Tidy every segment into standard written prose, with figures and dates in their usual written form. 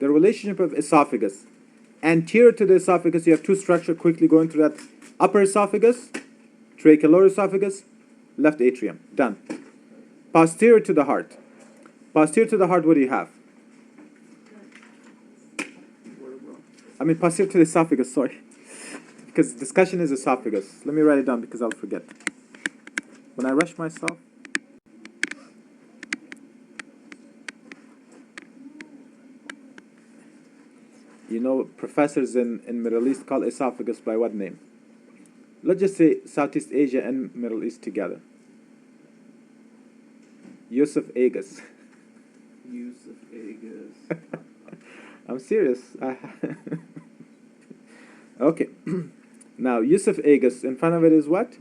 the relationship of esophagus. Anterior to the esophagus, you have two structures quickly going through that. Upper esophagus, trachea, lower esophagus, left atrium. Done. Posterior to the heart. Posterior to the heart, what do you have? I mean, posterior to the esophagus, sorry. Because discussion is esophagus. Let me write it down because I'll forget. When I rush myself. You know, professors in Middle East call esophagus by what name? Let's just say Southeast Asia and Middle East together. Yusuf Agus. Yusuf Agus. I'm serious. Okay. Now, Yusuf Agus, in front of it is what?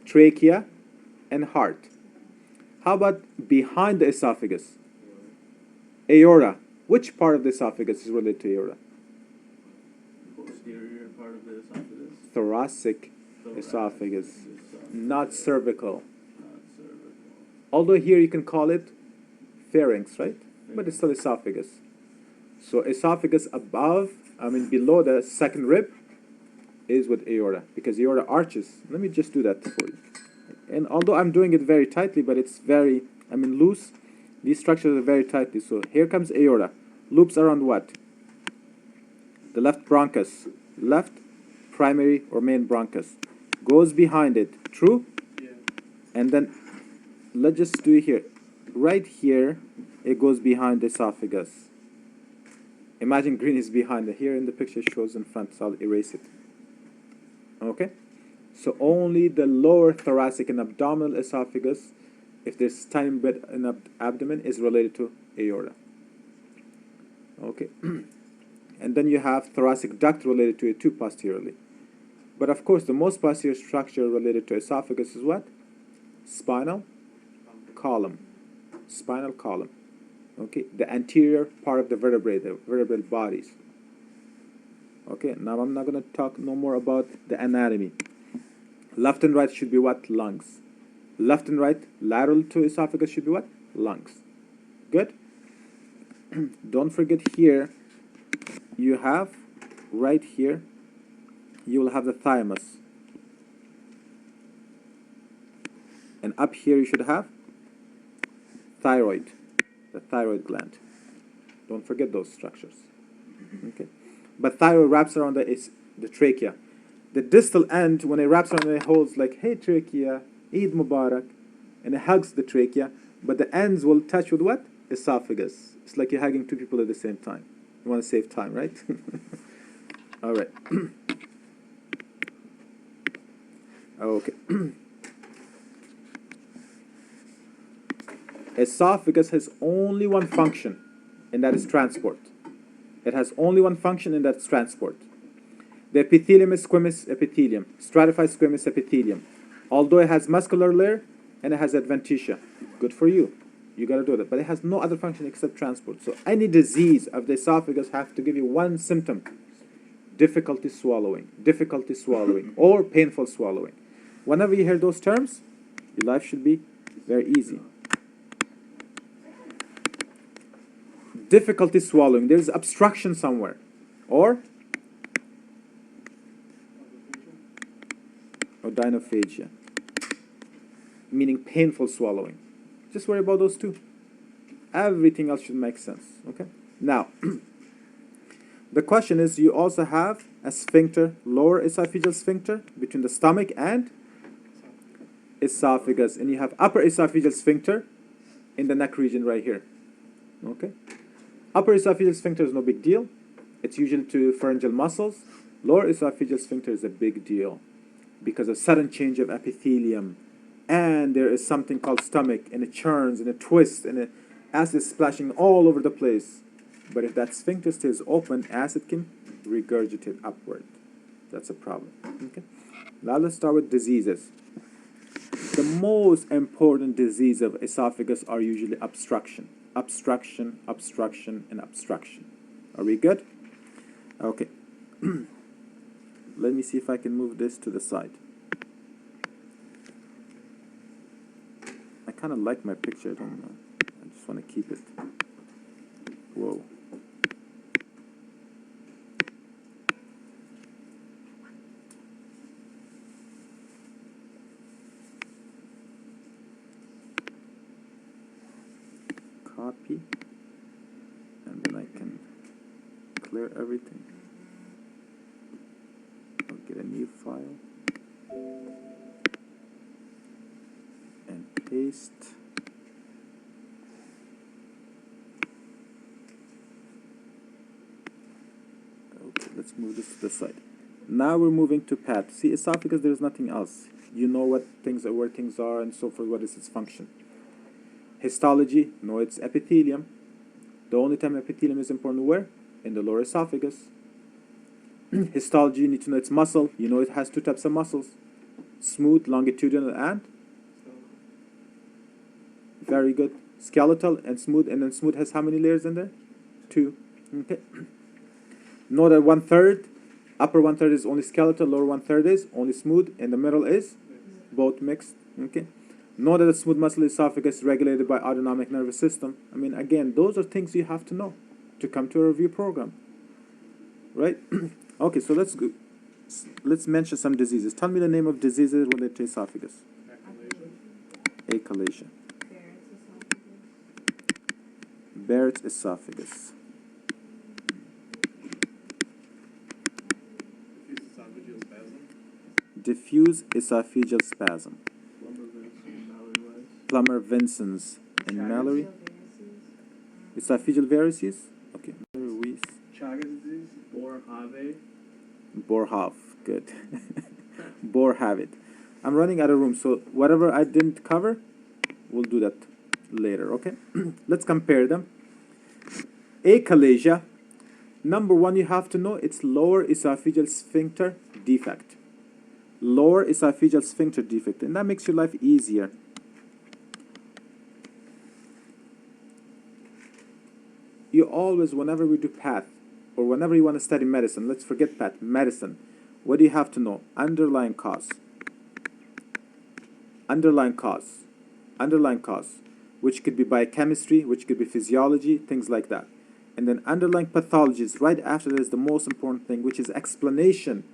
Trachea and heart. How about behind the esophagus? Aorta. Which part of the esophagus is related to aorta? Posterior part of the esophagus. Thoracic esophagus. Not cervical. Not cervical. Although here you can call it pharynx, right? But it's still esophagus. So esophagus below the second rib is with aorta, because aorta arches. Let me just do that for you. And although I'm doing it very tightly, but it's very, loose, these structures are very tightly. So here comes aorta. Loops around what? The left bronchus. Left primary or main bronchus. Goes behind it. True? Yeah. And then, let's just do it here. Right here, it goes behind the esophagus. Imagine green is behind it. Here in the picture shows in front, so I'll erase it. Okay? So only the lower thoracic and abdominal esophagus, if there's tiny bit in the abdomen, is related to aorta. Okay. And then you have thoracic duct related to it too posteriorly. But of course, the most posterior structure related to esophagus is what? Spinal column. Spinal column. Okay, the anterior part of the vertebrae, the vertebral bodies. Okay, now I'm not going to talk no more about the anatomy. Left and right should be what? Lungs. Left and right, lateral to esophagus should be what? Lungs. Good? Don't forget here, you have, right here, you will have the thymus. And up here you should have thyroid, the thyroid gland. Don't forget those structures. Okay. But thyroid wraps around the trachea. The distal end, when it wraps around, it holds like, hey trachea, Eid Mubarak, and it hugs the trachea, but the ends will touch with what? Esophagus. It's like you're hugging two people at the same time. You want to save time, right? All right. Okay. Esophagus has only one function, and that is transport. It has only one function, and that's transport. The epithelium is squamous epithelium, stratified squamous epithelium. Although it has muscular layer and it has adventitia. Good for you. You got to do that. But it has no other function except transport. So any disease of the esophagus have to give you one symptom. Difficulty swallowing, or painful swallowing. Whenever you hear those terms, your life should be very easy. Difficulty swallowing. There's obstruction somewhere. Or dinophagia, meaning painful swallowing. Just worry about those two. Everything else should make sense. Okay? Now, the question is, you also have a sphincter, lower esophageal sphincter, between the stomach and esophagus. And you have upper esophageal sphincter in the neck region right here. Okay? Upper esophageal sphincter is no big deal. It's usually to pharyngeal muscles. Lower esophageal sphincter is a big deal because of sudden change of epithelium. And there is something called stomach, and it churns, and it twists, and acid is splashing all over the place. But if that sphincter stays open, acid can regurgitate upward. That's a problem. Okay. Now let's start with diseases. The most important disease of esophagus are usually obstruction. Obstruction, obstruction, and obstruction. Are we good? Okay. Let me see if I can move this to the side. I kind of like my picture. I don't know. I just want to keep it. Whoa. clear everything. I'll get a new file and paste. Okay, let's move this to the side. Now we're moving to path. See, esophagus, there's nothing else. You know what things are, where things are, and so forth. What is its function? Histology, know its epithelium. The only time epithelium is important where? In the lower esophagus. Histology, you need to know its muscle. You know it has two types of muscles. Smooth, longitudinal, and? Very good. Skeletal and smooth. And then smooth has how many layers in there? 2. Okay. Know that 1/3, upper 1/3 is only skeletal, lower 1/3 is only smooth, and the middle is both mixed. Okay. Know that the smooth muscle esophagus is regulated by autonomic nervous system. I mean, again, those are things you have to know to come to a review program, right? Okay, so let's mention some diseases. Tell me the name of diseases related to esophagus. Achalasia. Barrett's esophagus. Diffuse esophageal spasm. Plummer-Vincent's and Mallory. Esophageal varices. Okay. Ruiz. Chagas disease. Boerhaave. Good. Boerhaave. I'm running out of room, so whatever I didn't cover, we'll do that later, okay? Let's compare them. Achalasia. Number 1, you have to know it's lower esophageal sphincter defect. Lower esophageal sphincter defect, and that makes your life easier. You always, whenever we do path, or whenever you want to study medicine, let's forget path, medicine, what do you have to know? Underlying cause. Underlying cause. Underlying cause, which could be biochemistry, which could be physiology, things like that. And then underlying pathologies, right after that is the most important thing, which is explanation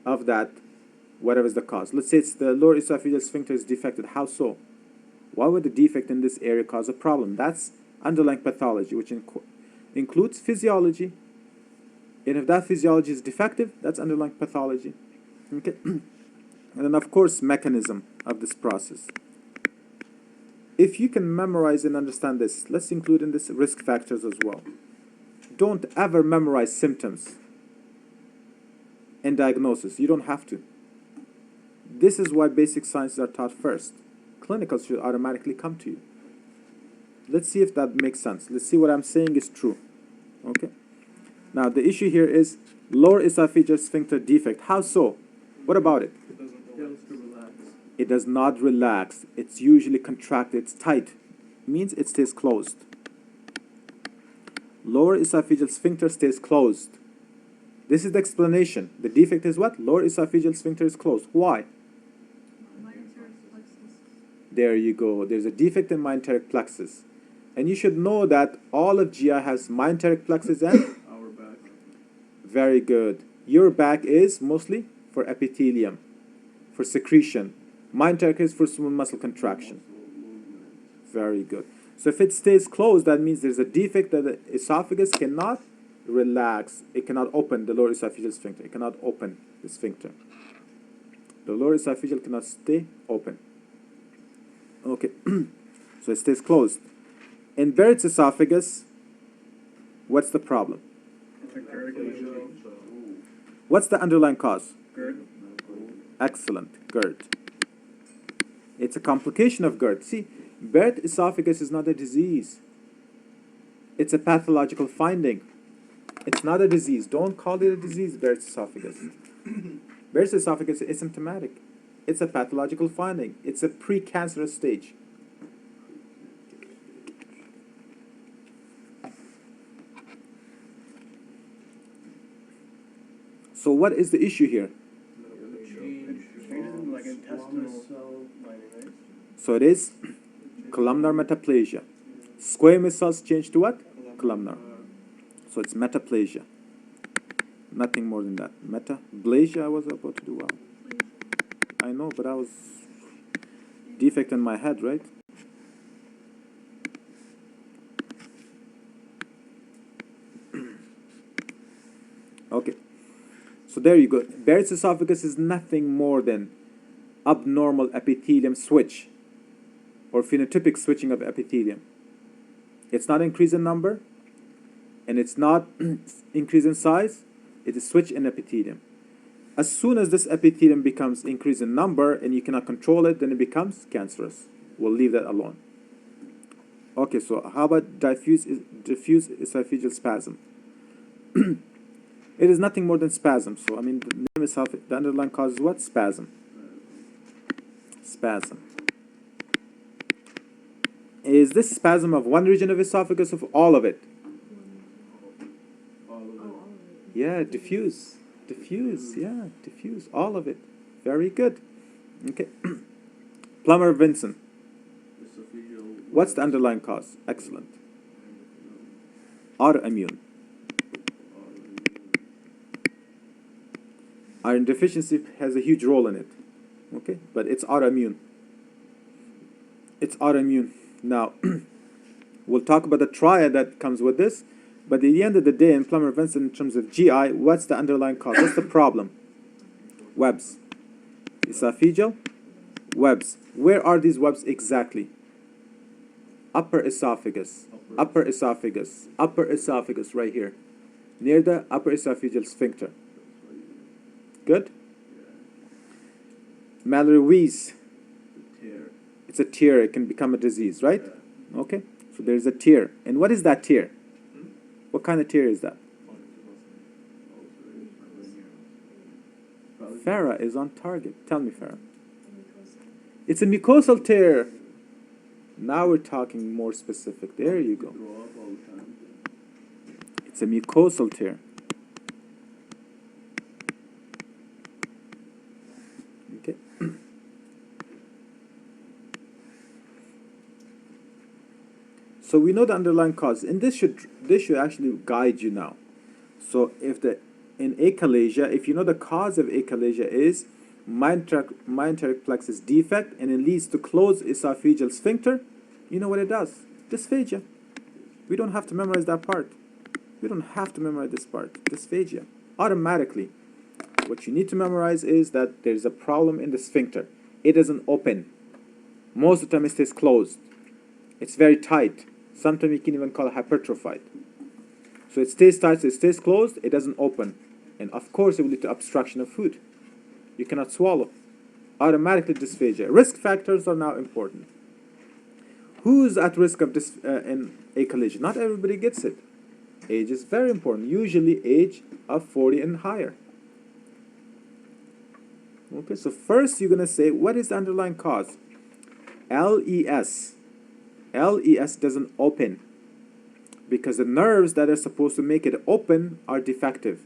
of that, whatever is the cause. Let's say it's the lower esophageal sphincter is defected. How so? Why would the defect in this area cause a problem? That's underlying pathology, which includes physiology. And if that physiology is defective, that's underlying pathology. Okay? And then, of course, mechanism of this process. If you can memorize and understand this, let's include in this risk factors as well. Don't ever memorize symptoms and diagnosis. You don't have to. This is why basic sciences are taught first. Clinicals should automatically come to you. Let's see if that makes sense. Let's see what I'm saying is true. Okay? Now, the issue here is lower esophageal sphincter defect. How so? What about it? It does not relax. It's usually contracted. It's tight. It means it stays closed. Lower esophageal sphincter stays closed. This is the explanation. The defect is what? Lower esophageal sphincter is closed. Why? There you go. There's a defect in myenteric plexus. And you should know that all of GI has myenteric plexus and? Our back. Very good. Your back is mostly for epithelium, for secretion. Myenteric is for smooth muscle contraction. Very good. So if it stays closed, that means there's a defect that the esophagus cannot relax. It cannot open the lower esophageal sphincter. It cannot open the sphincter. The lower esophageal cannot stay open. Okay. So it stays closed. In Barrett's esophagus, what's the problem? What's the underlying cause? GERD. Excellent. GERD. It's a complication of GERD. See, Barrett's esophagus is not a disease. It's a pathological finding. It's not a disease. Don't call it a disease, Barrett's esophagus. Barrett's esophagus is asymptomatic. It's a pathological finding. It's a precancerous stage. So what is the issue here? Like intestinal cell lining, right? So it is columnar metaplasia. Squamous cells change to what? Columnar. So it's metaplasia. Nothing more than that. Metaplasia, I was about to do well. I know, but I was defect in my head, right? Okay, so there you go. Barrett's esophagus is nothing more than abnormal epithelium switch or phenotypic switching of epithelium. It's not increase in number and it's not increase in size, it is switch in epithelium. As soon as this epithelium becomes increase in number and you cannot control it, then it becomes cancerous. We'll leave that alone. Okay, so how about diffuse esophageal spasm? It is nothing more than spasm. So, I mean, the name itself, the underlying cause is what? Spasm. Spasm. Is this spasm of one region of esophagus or of all of it? All of it. Yeah, diffuse. Diffuse, yeah, diffuse. All of it. Very good. Okay. Plummer Vincent. Esophageal. What's the underlying cause? Excellent. Autoimmune. Iron deficiency has a huge role in it. Okay, but it's autoimmune. It's autoimmune. Now, we'll talk about the triad that comes with this, but at the end of the day, in Plummer Vincent, in terms of GI, what's the underlying cause? What's the problem? Webs. Esophageal webs. Where are these webs exactly? Upper esophagus. Upper esophagus. Upper esophagus, right here. Near the upper esophageal sphincter. Good? Malarious. Tear. It's a tear. It can become a disease, right? Okay. So there's a tear. And what is that tear? What kind of tear is that? Farah is on target. Tell me, Farah. It's a mucosal tear. Now we're talking more specific. There you go. Throw up all the time. It's a mucosal tear. Okay. So we know the underlying cause, and this should actually guide you now. So if in achalasia, if you know the cause of achalasia is myenteric plexus defect and it leads to closed esophageal sphincter, you know what it does? Dysphagia. We don't have to memorize that part. We don't have to memorize this part. Dysphagia. Automatically. What you need to memorize is that there's a problem in the sphincter. It doesn't open. Most of the time it stays closed. It's very tight. Sometimes you can even call it hypertrophied. So it stays tight, so it stays closed, it doesn't open. And of course it will lead to obstruction of food. You cannot swallow. Automatically dysphagia. Risk factors are now important. Who's at risk of this in achalasia? Not everybody gets it. Age is very important. Usually age of 40 and higher. Okay, so first you're going to say, what is the underlying cause? LES. LES doesn't open because the nerves that are supposed to make it open are defective.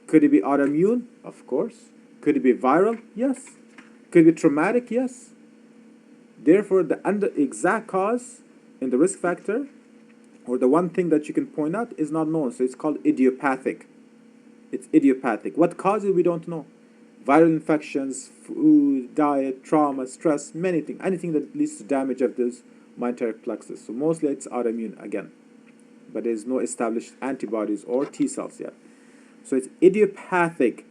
Could it be autoimmune? Of course. Could it be viral? Yes. Could it be traumatic? Yes. Therefore, the exact cause in the risk factor, or the one thing that you can point out, is not known. So it's called idiopathic. It's idiopathic. What causes, we don't know. Viral infections, food, diet, trauma, stress, many things. Anything that leads to damage of those myenteric plexus. So mostly it's autoimmune again. But there's no established antibodies or T cells yet. So it's idiopathic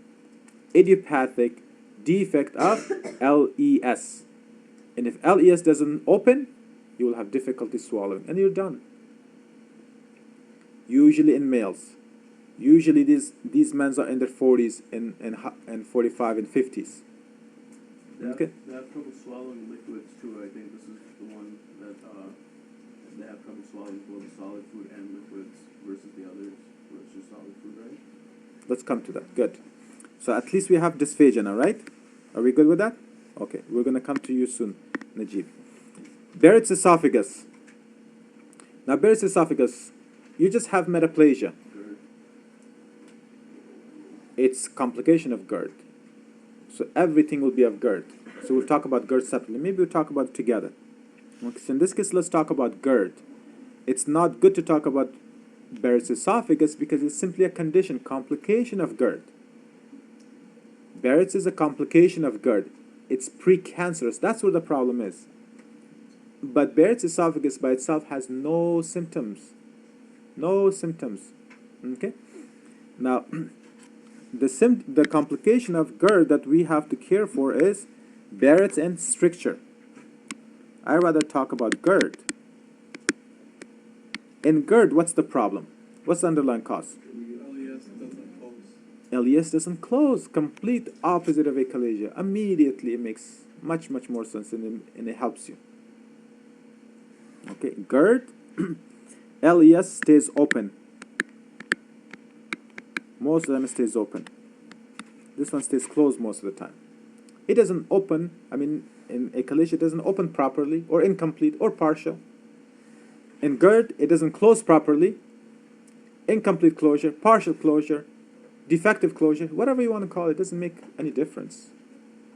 defect of LES. And if LES doesn't open, you will have difficulty swallowing. And you're done. Usually in males. Usually these men are in their 40s and 45 and 50s. Okay. They have trouble swallowing liquids too. I think this is the one that they have trouble swallowing both solid food and liquids versus the others, where it's just solid food, right? Let's come to that. Good. So at least we have dysphagia now, right? Are we good with that? Okay. We're going to come to you soon, Najib. Barrett's esophagus. Now, Barrett's esophagus, you just have metaplasia. GERD. It's complication of GERD. So everything will be of GERD. So we'll talk about GERD separately. Maybe we'll talk about it together. Okay, so in this case, let's talk about GERD. It's not good to talk about Barrett's esophagus because it's simply a condition, complication of GERD. Barrett's is a complication of GERD. It's precancerous. That's where the problem is. But Barrett's esophagus by itself has no symptoms. No symptoms. Okay? Now, the complication of GERD that we have to care for is Barrett's and stricture. I rather talk about GERD. In GERD, what's the problem? What's the underlying cause? LES doesn't close. LES doesn't close. Complete opposite of achalasia. Immediately, it makes much more sense, and it helps you. Okay, GERD, LES stays open. Most of them stays open. This one stays closed most of the time. It doesn't open, I mean, in achalasia, it doesn't open properly, or incomplete, or partial. In GERD, it doesn't close properly, incomplete closure, partial closure, defective closure, whatever you want to call it, doesn't make any difference.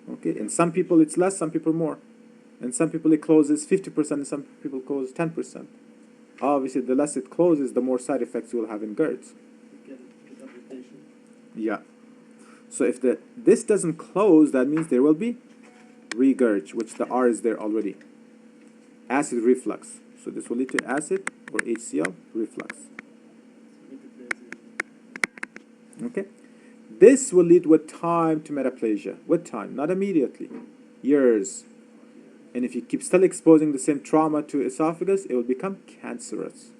Okay, in some people it's less, some people more. In some people it closes 50%, and some people close 10%. Obviously, the less it closes, the more side effects you will have in GERDs. Yeah. So if this doesn't close, that means there will be regurg, which the R is there already. Acid reflux. So this will lead to acid or HCl reflux. Okay? This will lead with time to metaplasia. With time, not immediately. Years. And if you keep still exposing the same trauma to esophagus, it will become cancerous.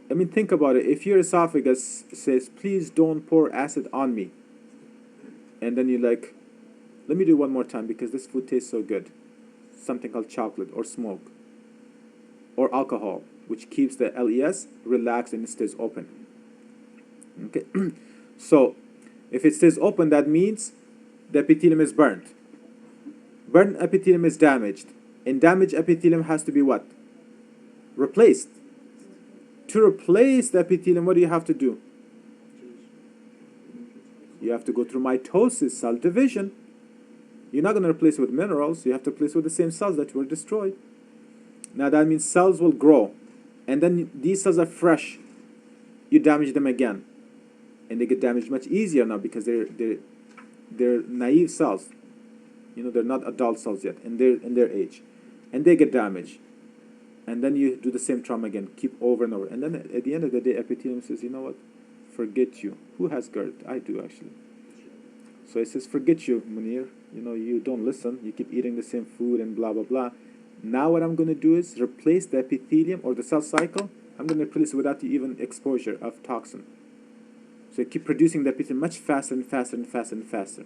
I mean, think about it. If your esophagus says, please don't pour acid on me, and then you're like, let me do it one more time because this food tastes so good. Something called chocolate or smoke or alcohol, which keeps the LES relaxed and it stays open. Okay, so if it stays open, that means the epithelium is burnt. Burnt epithelium is damaged. And damaged epithelium has to be what? Replaced. To replace the epithelium, what do you have to do? You have to go through mitosis, cell division. You're not going to replace it with minerals. You have to replace it with the same cells that were destroyed. Now that means cells will grow. And then these cells are fresh. You damage them again. And they get damaged much easier now because they're naive cells. You know, they're not adult cells yet in their age. And they get damaged. And then you do the same trauma again, keep over and over. And then at the end of the day, epithelium says, you know what? Forget you. Who has GERD? I do, actually. So it says, forget you, Munir. You know, you don't listen. You keep eating the same food and blah, blah, blah. Now what I'm going to do is replace the epithelium or the cell cycle. I'm going to replace it without the even exposure of toxin. So you keep producing the epithelium much faster and faster and faster and faster.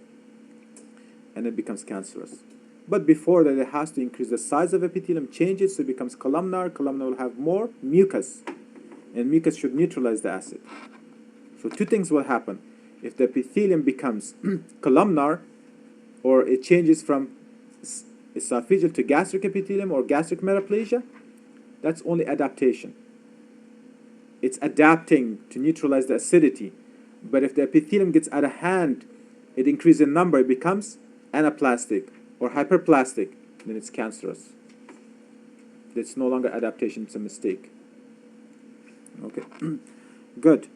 And it becomes cancerous. But before that, it has to increase the size of epithelium, change it so it becomes columnar. Columnar will have more mucus. And mucus should neutralize the acid. So two things will happen. If the epithelium becomes columnar, or it changes from esophageal to gastric epithelium or gastric metaplasia, that's only adaptation. It's adapting to neutralize the acidity. But if the epithelium gets out of hand, it increases in number, it becomes anaplastic or hyperplastic, then it's cancerous. It's no longer adaptation, it's a mistake. Okay, good.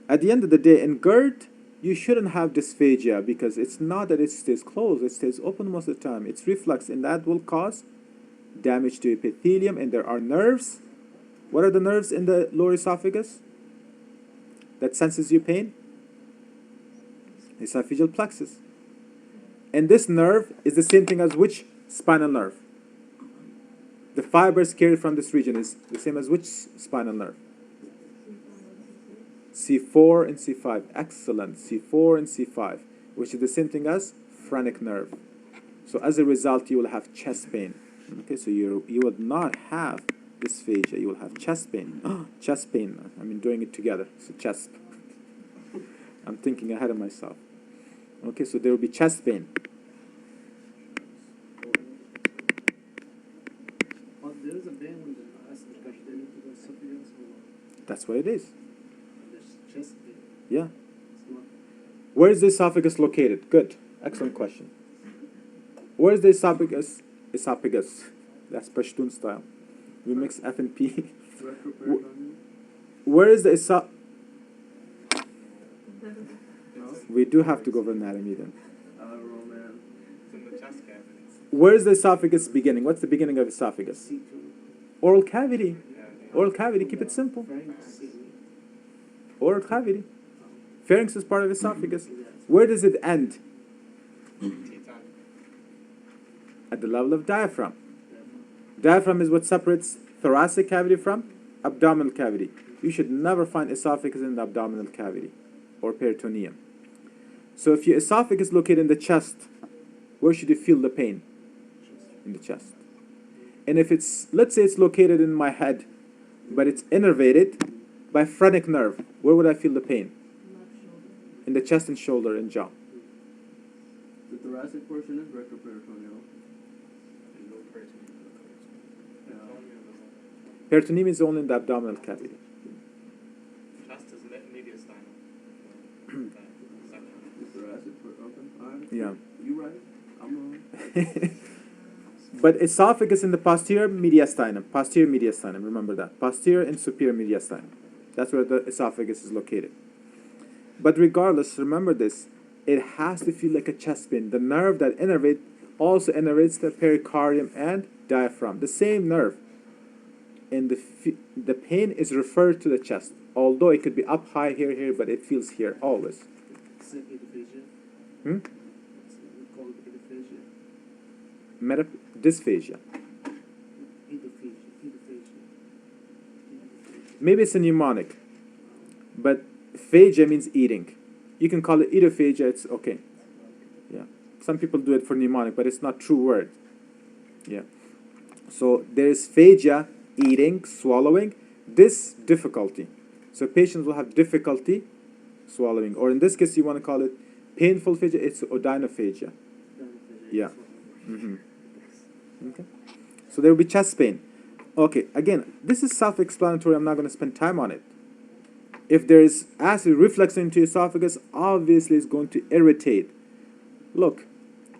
At the end of the day, in GERD, you shouldn't have dysphagia because it's not that it stays closed, it stays open most of the time. It's reflux, and that will cause damage to epithelium, and there are nerves. What are the nerves in the lower esophagus that senses your pain? Esophageal plexus. And this nerve is the same thing as which spinal nerve? The fibers carried from this region is the same as which spinal nerve? C4 and C5. Excellent. C4 and C5, which is the same thing as phrenic nerve. So as a result, you will have chest pain. Okay, so you will not have dysphagia. You will have chest pain. Chest pain. I mean, doing it together. So chest. I'm thinking ahead of myself. Okay, so there will be chest pain. But there is a pain when the acid gets into the esophagus or That's what it is. there's chest pain. Yeah. It's not. Where is the esophagus located? Good. Excellent question. Where is the esophagus? Esophagus. That's Pashtun style. We mix F and P. Retroperitoneum? Where is the esophagus? No? We do have to go over anatomy then. Roman. It's in the chest cavity. Where is the esophagus beginning? What's the beginning of esophagus? C2. Oral cavity. Yeah. Oral cavity. Keep it simple. Frank C. Oral cavity. Pharynx is part of esophagus. Where does it end? At the level of diaphragm. Diaphragm is what separates thoracic cavity from abdominal cavity. You should never find esophagus in the abdominal cavity or peritoneum. So if your esophagus is located in the chest, where should you feel the pain? In the chest. And if it's, let's say it's located in my head, but it's innervated by phrenic nerve, where would I feel the pain? In the chest and shoulder and jaw. The thoracic portion is retroperitoneal. Yeah. Peritoneum is only in the abdominal cavity. Chest is mediastinum. The thoracic portion. Okay. Yeah. You right. I'm wrong. But esophagus in the posterior mediastinum. Posterior mediastinum, remember that. Posterior and superior mediastinum. That's where the esophagus is located. But regardless, remember this. It has to feel like a chest pain. The nerve that innervates also innervates the pericardium and diaphragm. The same nerve. And the pain is referred to the chest. Although it could be up high here, but it feels here always. It's like edaphasia. Hmm? We call it edaphasia. Dysphagia. Edaphasia. Maybe it's a mnemonic. But phagia means eating. You can call it edaphagia, it's okay. Yeah. Some people do it for mnemonic, but it's not true word. Yeah. So there's phagia, eating, swallowing. This difficulty. So patients will have difficulty swallowing. Or in this case, you want to call it painful phagia, it's odynophagia. Yeah. Mm-hmm. Okay. So there will be chest pain. Okay, again, this is self-explanatory. I'm not going to spend time on it. If there is acid reflux into esophagus, obviously it's going to irritate. Look,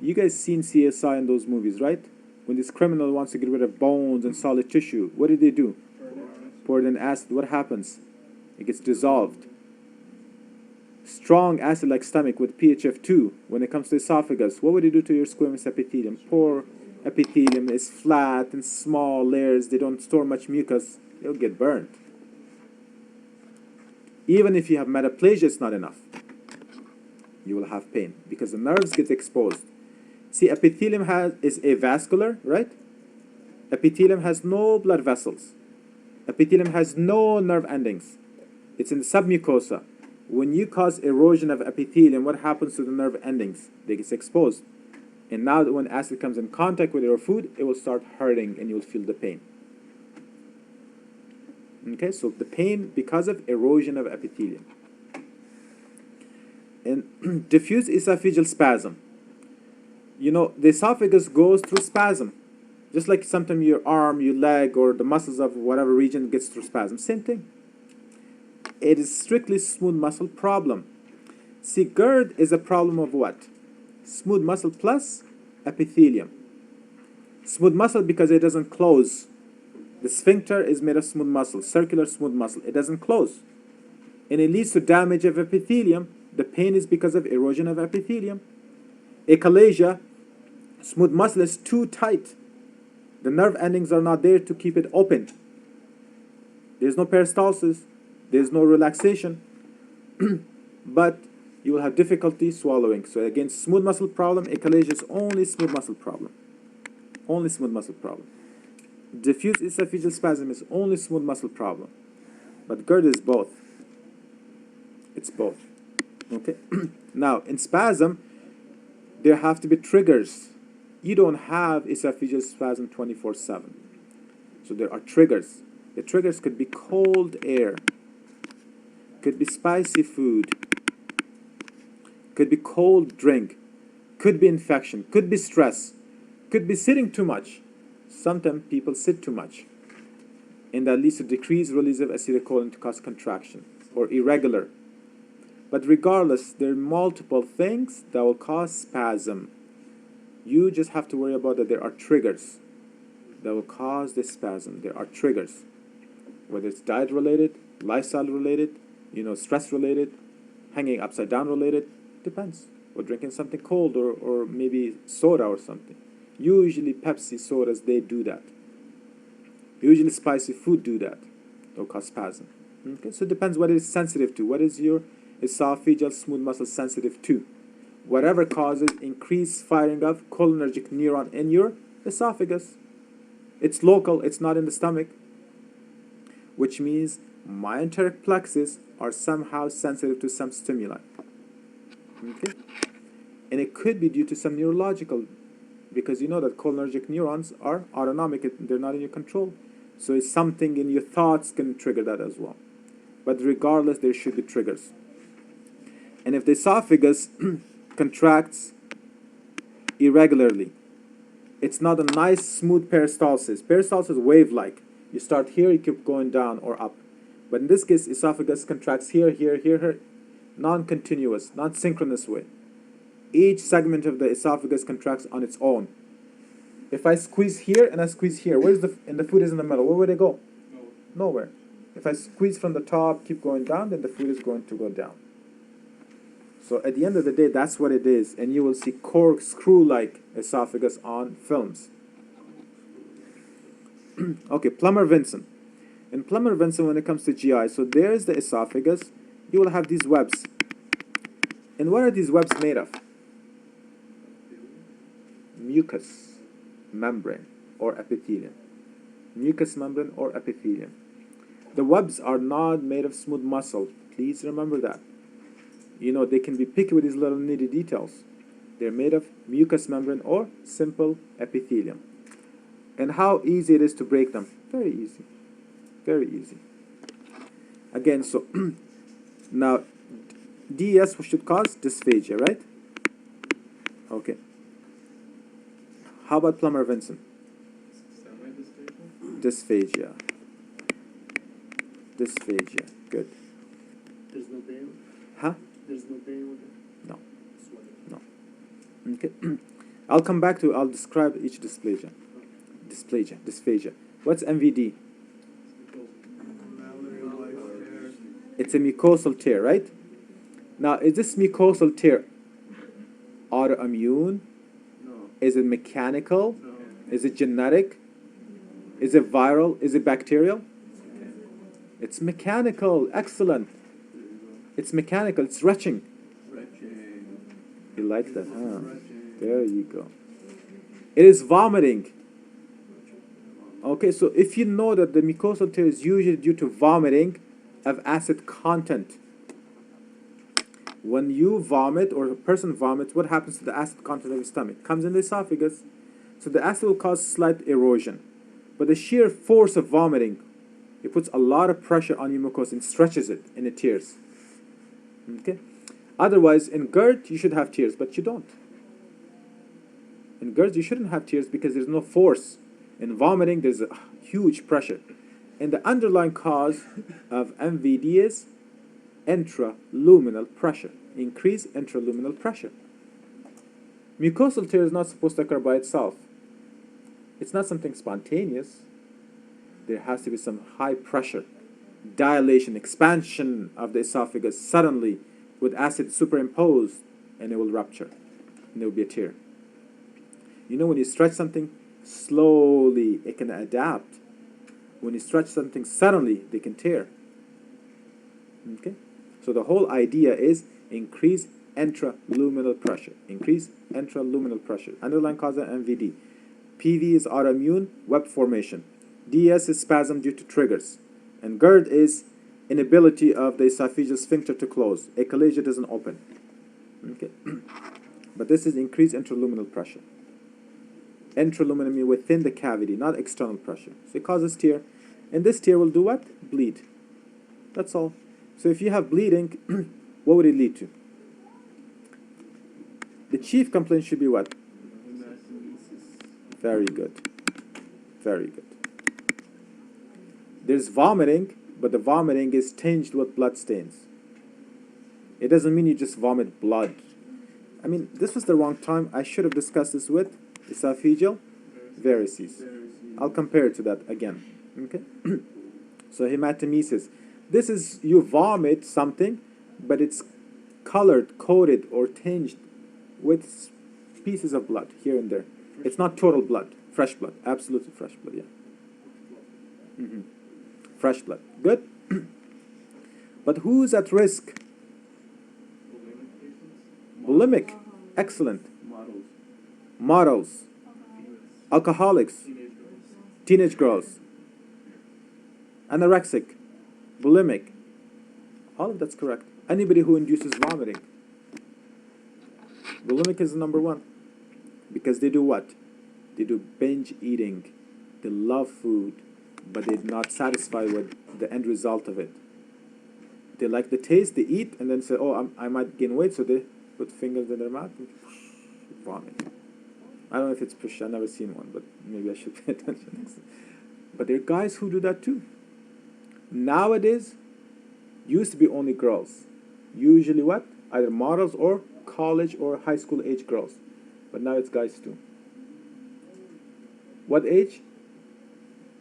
you guys seen CSI in those movies, right? When this criminal wants to get rid of bones and solid tissue, what do they do? Pour it in acid. What happens? It gets dissolved. Strong acid like stomach with PHF2, when it comes to esophagus, what would it do to your squamous epithelium? Poor epithelium is flat and small layers. They don't store much mucus. It'll get burned. Even if you have metaplasia, it's not enough. You will have pain because the nerves get exposed. See, epithelium is avascular, right? Epithelium has no blood vessels. Epithelium has no nerve endings. It's in the submucosa. When you cause erosion of epithelium, what happens to the nerve endings? They get exposed. And now when acid comes in contact with your food, it will start hurting and you'll feel the pain. Okay, so the pain because of erosion of epithelium. And diffuse esophageal spasm. You know, the esophagus goes through spasm. Just like sometimes your arm, your leg, or the muscles of whatever region gets through spasm. Same thing. It is strictly smooth muscle problem. See, GERD is a problem of what? Smooth muscle plus epithelium. Smooth muscle because it doesn't close. The sphincter is made of smooth muscle, circular smooth muscle. It doesn't close. And it leads to damage of epithelium. The pain is because of erosion of epithelium. Achalasia, smooth muscle is too tight. The nerve endings are not there to keep it open. There's no peristalsis. There's no relaxation. But you will have difficulty swallowing. So again, smooth muscle problem, achalasia is only smooth muscle problem. Only smooth muscle problem. Diffuse esophageal spasm is only smooth muscle problem. But GERD is both. It's both. Okay? Now, in spasm, there have to be triggers. You don't have esophageal spasm 24/7. So there are triggers. The triggers could be cold air, could be spicy food, could be cold drink, could be infection, could be stress, could be sitting too much. Sometimes people sit too much, and that leads to decreased release of acetylcholine to cause contraction or irregular. But regardless, there are multiple things that will cause spasm. You just have to worry about that there are triggers that will cause this spasm. There are triggers, whether it's diet related, lifestyle related, stress related, hanging upside down related, depends. Or drinking something cold or maybe soda or something. Usually Pepsi, sodas, they do that. Usually spicy food do that. They'll cause spasm. Okay, so it depends what it is sensitive to. What is your esophageal smooth muscle sensitive to? Whatever causes increased firing of cholinergic neuron in your esophagus. It's local, it's not in the stomach, which means my enteric plexus are somehow sensitive to some stimuli. Okay? And it could be due to some neurological, because you know that cholinergic neurons are autonomic, they're not in your control. So it's something in your thoughts can trigger that as well. But regardless, there should be triggers. And if the esophagus contracts irregularly, it's not a nice smooth peristalsis. Peristalsis is wave-like. You start here, you keep going down or up. But in this case, esophagus contracts here, here, here, here, non-continuous, non-synchronous way. Each segment of the esophagus contracts on its own. If I squeeze here and I squeeze here, where's and the food is in the middle, where would it go? Nowhere. If I squeeze from the top, keep going down, then the food is going to go down. So at the end of the day, that's what it is. And you will see corkscrew-like esophagus on films. Okay, Plummer-Vinson. In Plummer-Vinson, when it comes to GI, so there's the esophagus. You will have these webs. And what are these webs made of? Mucous membrane or epithelium. Mucous membrane or epithelium. The webs are not made of smooth muscle. Please remember that. You know, they can be picky with these little nitty details. They're made of mucous membrane or simple epithelium. And how easy it is to break them? Very easy. Very easy. Again, so now DES should cause dysphagia, right? Okay. How about Plummer-Vinson? Dysphagia. Dysphagia. Good. There's no pain. Huh? There's no pain with it. No. Swelling. No. Okay. I'll describe each dysphagia. Dysphagia. What's MVD? It's a mucosal tear, right? Now, is this mucosal tear autoimmune? No. Is it mechanical? No. Is it genetic? Is it viral? Is it bacterial? It's mechanical. Excellent. There you go. It's mechanical. It's retching. Retching. You like that, huh? Retching. There you go. It is vomiting. Okay, so if you know that the mucosal tear is usually due to vomiting of acid content. When you vomit or a person vomits, what happens to the acid content of the stomach? It comes in the esophagus. So the acid will cause slight erosion. But the sheer force of vomiting, it puts a lot of pressure on your mucosa and stretches it and it tears. Okay? Otherwise, in GERD, you should have tears, but you don't. In GERD, you shouldn't have tears because there's no force. In vomiting, there's a huge pressure. And the underlying cause of MVD is intraluminal pressure. Increased intraluminal pressure. Mucosal tear is not supposed to occur by itself. It's not something spontaneous. There has to be some high pressure, dilation, expansion of the esophagus suddenly with acid superimposed, and it will rupture. And there will be a tear. You know, when you stretch something slowly, it can adapt. When you stretch something suddenly, they can tear. Okay? So the whole idea is increase intraluminal pressure. Increase intraluminal pressure. Underlying cause of MVD. PV is autoimmune, web formation. DS is spasm due to triggers. And GERD is inability of the esophageal sphincter to close. Achalasia doesn't open. Okay? But this is increased intraluminal pressure. Intraluminal means within the cavity, not external pressure. So it causes tear. And this tear will do what? Bleed. That's all. So if you have bleeding, what would it lead to? The chief complaint should be what? Hematemesis. Very good. Very good. There's vomiting, but the vomiting is tinged with blood stains. It doesn't mean you just vomit blood. I mean, this was the wrong time. I should have discussed this with esophageal varices. I'll compare it to that again. Okay? So hematemesis. This is you vomit something, but it's colored, coated, or tinged with pieces of blood here and there. It's not total blood. Fresh blood. Absolutely fresh blood, yeah. Fresh blood. Good? But who's at risk? Bulimic. Excellent. Models. Models. Alcoholics. Teenage girls. Anorexic. Bulimic. All of that's correct. Anybody who induces vomiting. Bulimic is number one. Because they do what? They do binge eating. They love food, but they're not satisfied with the end result of it. They like the taste, they eat, and then say, oh, I might gain weight, so they put fingers in their mouth and vomit. I don't know if it's push, I've never seen one, but maybe I should pay attention next time. But there are guys who do that too. Nowadays, used to be only girls. Usually what? Either models or college or high school age girls. But now it's guys too. What age?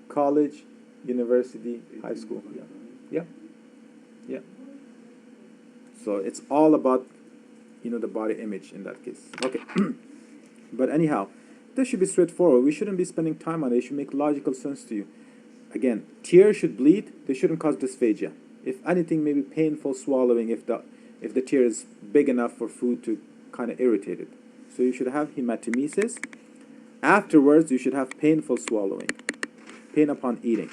College, university, high school. Yeah. Yeah. Yeah. So it's all about, the body image in that case. Okay. But anyhow, this should be straightforward. We shouldn't be spending time on it. It should make logical sense to you. Again, tears should bleed. They shouldn't cause dysphagia. If anything, maybe painful swallowing if the tear is big enough for food to kind of irritate it. So you should have hematemesis. Afterwards, you should have painful swallowing. Pain upon eating.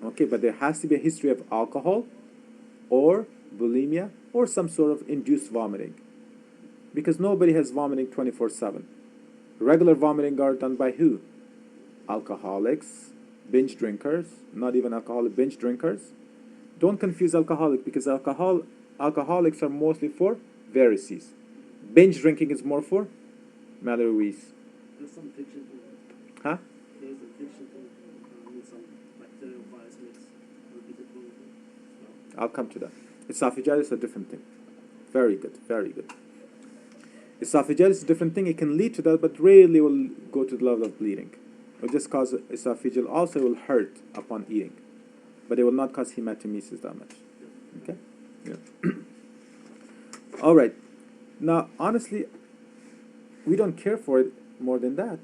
Okay, but there has to be a history of alcohol or bulimia or some sort of induced vomiting. Because nobody has vomiting 24/7. Regular vomiting are done by who? Alcoholics, binge drinkers, not even alcoholic, binge drinkers. Don't confuse alcoholic because alcoholics are mostly for varices. Binge drinking is more for Mallory's. There's some fiction to it. Huh? There's a fiction to it. With some bacterial virus mix. Repeated no. I'll come to that. Esophagitis is a different thing. Very good, very good. Esophagitis is a different thing. It can lead to that, but rarely will go to the level of bleeding. It will just cause esophageal ulcer. It will hurt upon eating, but it will not cause hematemesis that much. Okay? Yeah. All right. Now, honestly, we don't care for it more than that.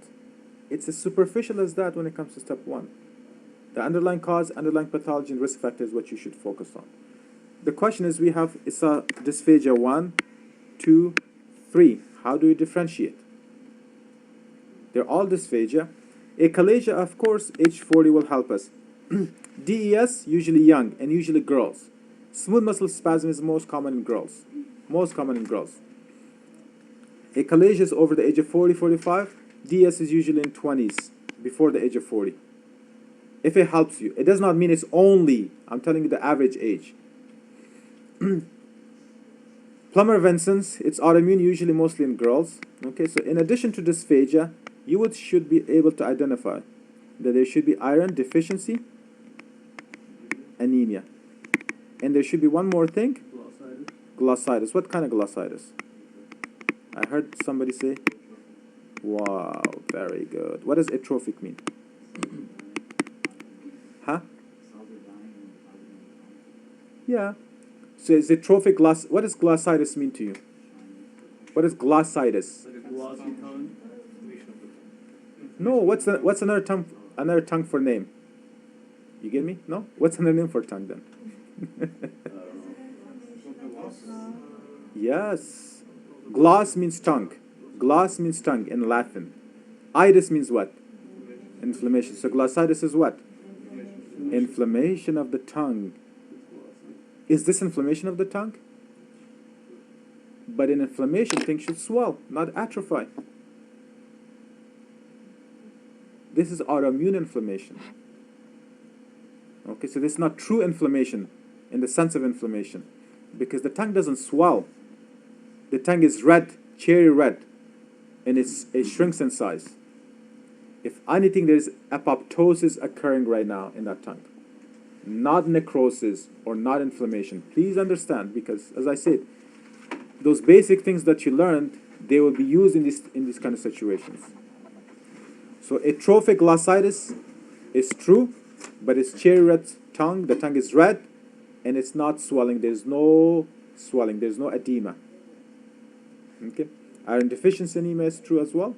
It's as superficial as that when it comes to step one. The underlying cause, underlying pathology, and risk factor is what you should focus on. The question is, we have dysphagia 1, 2, 3. How do you differentiate? They're all dysphagia. Achalasia, of course, age 40 will help us. DES, usually young and usually girls. Smooth muscle spasm is most common in girls. Most common in girls. Achalasia is over the age of 40, 45. DS is usually in 20s, before the age of 40. If it helps you. It does not mean it's only, I'm telling you the average age. Plummer-Vincent's, it's autoimmune, usually mostly in girls. Okay, so in addition to dysphagia, you should be able to identify that there should be iron deficiency, anemia. And there should be one more thing. Glossitis. What kind of glossitis? I heard somebody say, wow, very good. What does atrophic mean? Huh? Yeah. So is atrophic gloss? What does glossitis mean to you? What is glossitis? Like a glossy tongue. No. What's another tongue for name? You get me? No. What's another name for tongue then? Yes. Gloss means tongue. Gloss means tongue in Latin. Itis means what? Inflammation. So glossitis is what? Inflammation of the tongue. Is this inflammation of the tongue? But in inflammation, things should swell, not atrophy. This is autoimmune inflammation. Okay, so this is not true inflammation in the sense of inflammation, because the tongue doesn't swell. The tongue is red, cherry red, and it shrinks in size. If anything, there is apoptosis occurring right now in that tongue, not necrosis or not inflammation. Please understand, because as I said, those basic things that you learned, they will be used in these kind of situations. So atrophic glossitis is true, but it's cherry red tongue. The tongue is red, and it's not swelling. There's no swelling. There's no edema. Okay, iron deficiency anemia is true as well,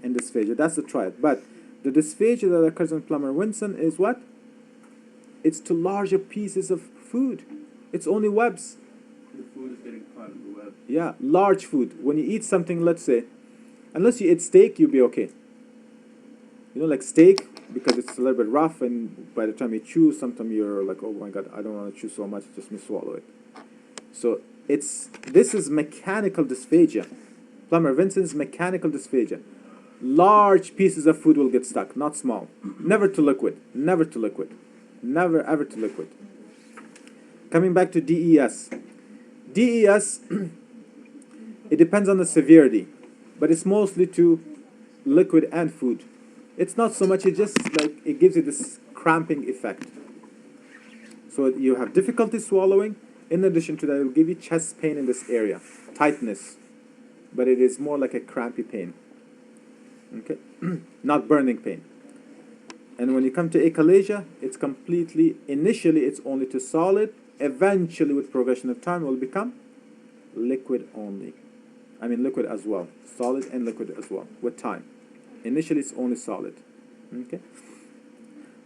and dysphagia. That's the triad. But The dysphagia that occurs in Plummer-Vinson is what? It's to larger pieces of food. It's only webs. The food is getting caught in the web. Yeah, large food. When you eat something, let's say, unless you eat steak, you'll be okay. You know, like steak, because it's a little bit rough, and by the time you chew, sometimes you're like, oh my god, I don't want to chew so much, just me swallow it. So this is mechanical dysphagia. Plummer-Vinson's mechanical dysphagia. Large pieces of food will get stuck, not small. Never to liquid. Never to liquid. Never ever to liquid. Coming back to DES. DES, it depends on the severity, but it's mostly to liquid and food. It's not so much, it just like, it gives you this cramping effect. So you have difficulty swallowing. In addition to that, it will give you chest pain in this area, tightness, but it is more like a crampy pain. Okay, not burning pain. And when you come to achalasia, it's completely, initially it's only to solid, eventually with progression of time it will become liquid only. I mean liquid as well, solid and liquid as well with time. Initially it's only solid. Okay,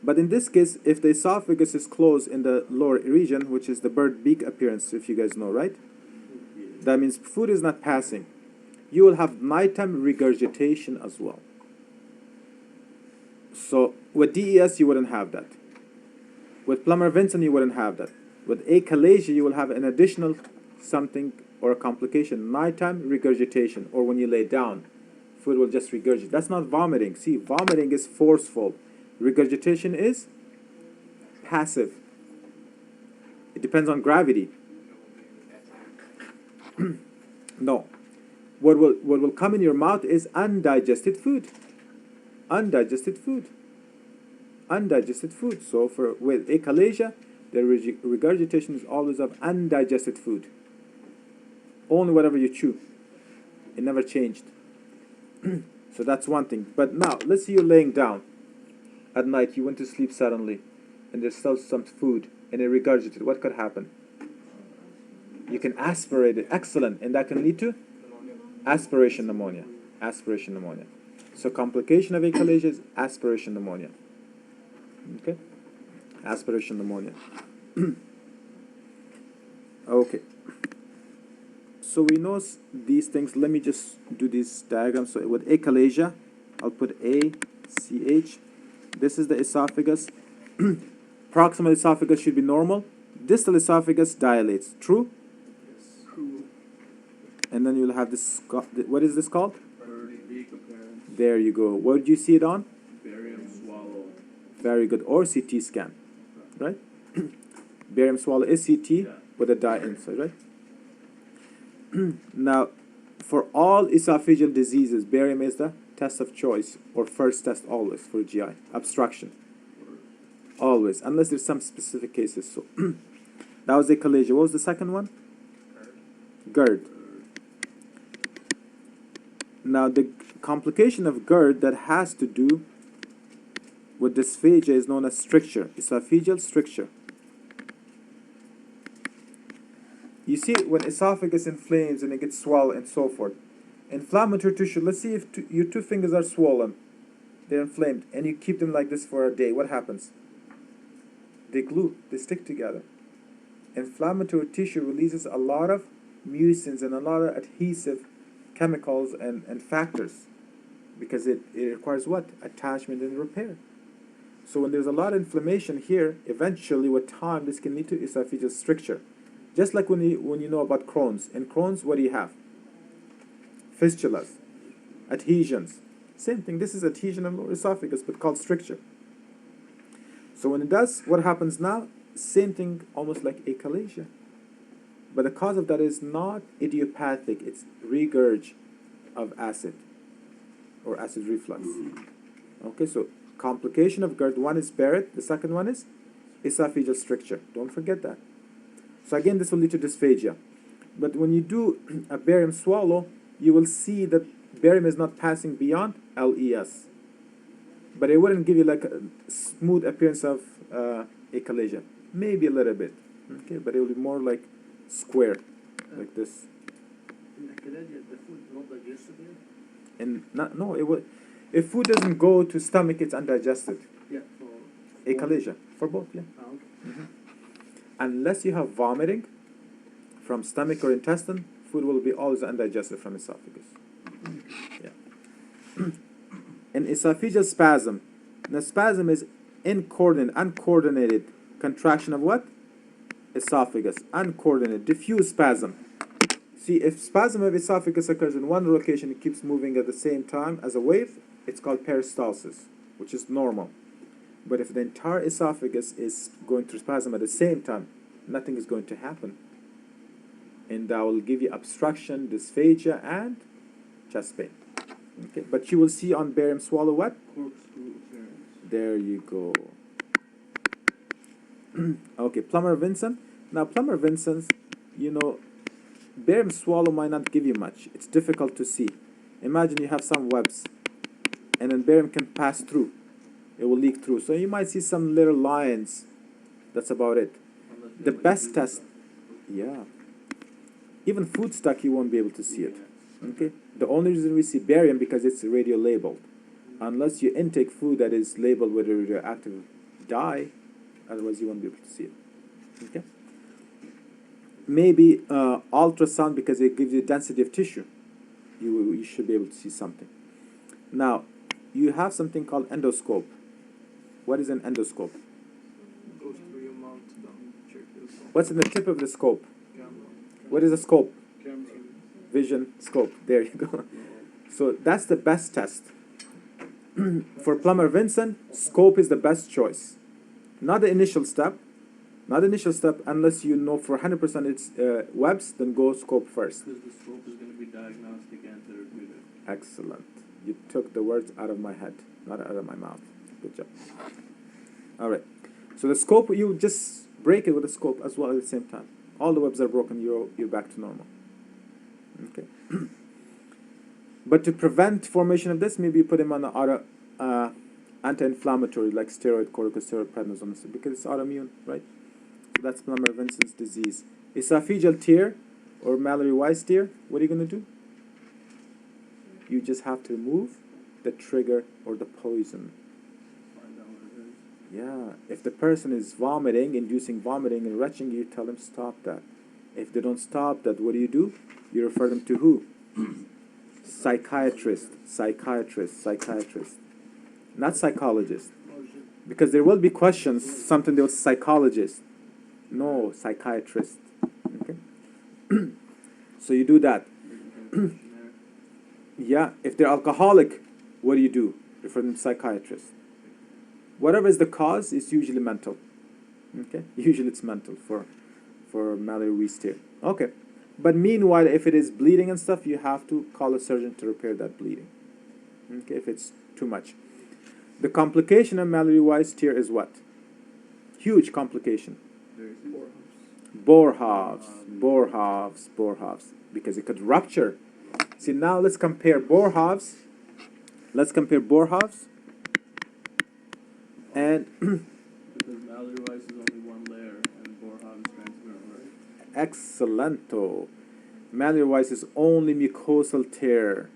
but in this case, if the esophagus is closed in the lower region, which is the bird beak appearance, if you guys know, right? That means food is not passing. You will have nighttime regurgitation as well. So with DES you wouldn't have that. With Plummer-Vinson you wouldn't have that. With achalasia you will have an additional something or a complication, nighttime regurgitation, or when you lay down, food will just regurgitate. That's not vomiting. See, vomiting is forceful. Regurgitation is passive. It depends on gravity. No. What will come in your mouth is undigested food. Undigested food. Undigested food. So with achalasia, the regurgitation is always of undigested food. Only whatever you chew. It never changed. So that's one thing. But now, let's say you're laying down at night, you went to sleep suddenly, and there's still some food, and it regurgitated. What could happen? You can aspirate it. Excellent. And that can lead to aspiration pneumonia. Aspiration pneumonia. So complication of achalasia is aspiration pneumonia. Okay? Aspiration pneumonia. Okay. So we know these things. Let me just do these diagrams. So with achalasia, I'll put A, C, H. This is the esophagus. Proximal esophagus should be normal. Distal esophagus dilates. True? Yes. And then you'll have this, what is this called? Bird beak appearance. There you go. What did you see it on? Barium swallow. Very good. Or CT scan, right? Barium swallow is CT with a dye inside, right? Now, for all esophageal diseases, barium is the test of choice, or first test always for GI. Obstruction. Always, unless there's some specific cases. So that was achalasia. What was the second one? GERD. Now, the complication of GERD that has to do with dysphagia is known as stricture, esophageal stricture. You see, when esophagus inflames and it gets swollen and so forth, inflammatory tissue, let's see if your two fingers are swollen, they're inflamed, and you keep them like this for a day, what happens? They glue, they stick together. Inflammatory tissue releases a lot of mucins and a lot of adhesive chemicals and factors, because it requires what? Attachment and repair. So when there's a lot of inflammation here, eventually with time this can lead to esophageal stricture. Just like when you know about Crohn's. In Crohn's, what do you have? Fistulas, adhesions. Same thing, this is adhesion of lower esophagus, but called stricture. So when it does, what happens now? Same thing, almost like achalasia. But the cause of that is not idiopathic, it's regurg of acid, or acid reflux. Okay, so complication of GERD, one is Barrett, the second one is esophageal stricture. Don't forget that. So again, this will lead to dysphagia. But when you do a barium swallow, you will see that barium is not passing beyond LES. But it wouldn't give you like a smooth appearance of achalasia. Maybe a little bit. Okay, but it will be more like square, like this. In achalasia, the food not digested yet? And not, no, it would. If food doesn't go to stomach, it's undigested. Yeah, for Achalasia. For both, yeah. okay. Unless you have vomiting from stomach or intestine, food will be always undigested from esophagus. Yeah. An esophageal spasm. Now, spasm is uncoordinated contraction of what? Esophagus. Uncoordinated, diffuse spasm. See, if spasm of esophagus occurs in one location, it keeps moving at the same time as a wave, it's called peristalsis, which is normal. But if the entire esophagus is going through spasm at the same time, nothing is going to happen. And that will give you obstruction, dysphagia, and chest pain. Okay, but you will see on barium swallow what? Corkscrew appearance. There you go. Okay, Plummer-Vinson. Now, Plummer-Vinson's, barium swallow might not give you much. It's difficult to see. Imagine you have some webs, and then barium can pass through. It will leak through. So you might see some little lines. That's about it. Unless you The have, like, best food test, stuff. yeah. Even food stock, you won't be able to see it. Okay? The only reason we see barium because it's radio labeled. Unless you intake food that is labeled with a radioactive dye, otherwise you won't be able to see it. Okay? Maybe ultrasound because it gives you density of tissue. You should be able to see something. Now, you have something called endoscope. What is an endoscope? Goes through your mouth down, check this out. What's in the tip of the scope? Camera. What is a scope? Camera. Vision scope. There you go. So that's the best test. For Plummer-Vinson, scope is the best choice. Not the initial step. Not the initial step unless you know for 100% it's webs, then go scope first. Because the scope is going to be diagnostic and therapeutic. Excellent. You took the words out of my head, not out of my mouth. Good job. All right. So the scope, you just break it with the scope as well at the same time. All the webs are broken, you're back to normal. Okay. But to prevent formation of this, maybe you put him on an anti-inflammatory like steroid, corticosteroid, prednisone, because it's autoimmune, right? So that's Plummer-Vinson's disease. Esophageal tear or Mallory-Weiss tear, what are you going to do? You just have to remove the trigger or the poison. Find out what it is. Yeah, if the person is vomiting, inducing vomiting and retching, you tell them stop that. If they don't stop that, what do? You refer them to who? Psychiatrist. Not psychologist. Because there will be questions, something they will psychologist. No, psychiatrist. Okay? So you do that. Yeah, if they're alcoholic, what do? Refer them to psychiatrist. Whatever is the cause, it's usually mental. Okay? Usually it's mental for Mallory-Weiss tear. Okay. But meanwhile, if it is bleeding and stuff, you have to call a surgeon to repair that bleeding. Okay, if it's too much. The complication of Mallory-Weiss tear is what? Huge complication. Boerhaave. Because it could rupture. See, now let's compare Boerhaave's. And Because Mallory-Weiss is only one layer and Boerhaave is transparent, right? excellento. Mallory-Weiss is only mucosal tear,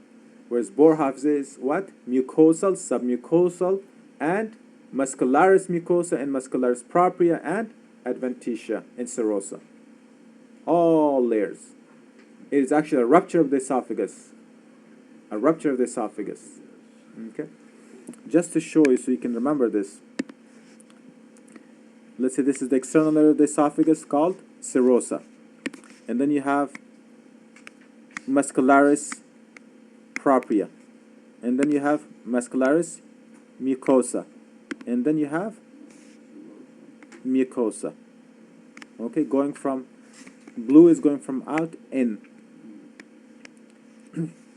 whereas Boerhaave's is what? Mucosal, submucosal, and muscularis mucosa and muscularis propria and adventitia and serosa. All layers. It is actually a rupture of the esophagus. Okay? Just to show you so you can remember this. Let's say this is the external layer of the esophagus called serosa. And then you have muscularis propria. And then you have muscularis mucosa. And then you have mucosa. Okay, going from blue is going from out in.